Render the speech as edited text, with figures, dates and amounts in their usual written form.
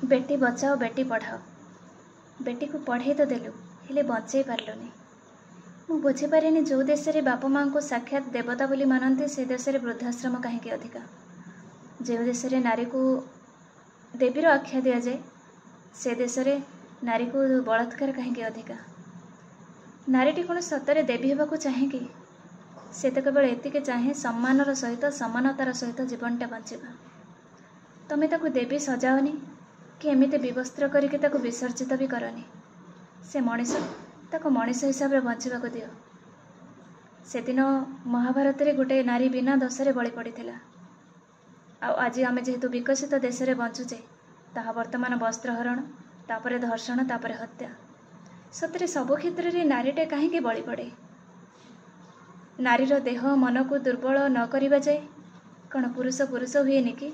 बेटी बचाओ बेटी पढ़ाओ। बेटी को पढ़े तो देलु हेले बचई पार्लुनी। मु बुझीपारे जो देश रे बापा माँ को साक्षात देवता बोली मानती से देश रे वृद्धाश्रम कहीं अधिका। जो देश रे नारी को देवीर आख्या दि जाए से देश रे नारी को बलात्कार कहीं अधिका। नारीटी कौन सतरे देवी होगा चाहे कि से तो केवल एतिके चाहे सम्मानर सहित समानतार सहित जीवनटा बंचवा। तमें ताकू देवी सजाओनी कि एमती विवस्त्र करके ताकू विसर्जित भी करनी। से मनीष ताको मनीष हिसाब से बंचवा दियो। से दिन महाभारत रे गोटे नारी बिना दोषरे बलि पड़ीथिला। आज आम जेहेतु विकसित देश में बंचुचे ताहा वर्तमान वस्त्रहरण तापरे धर्षण तापरे हत्या सतरे सबु क्षेत्र में नारीटे कहीं बलि पड़े। नारीर देह मन को दुर्बल न करिबा जाए कौन पुरुष पुरुष हुएनि कि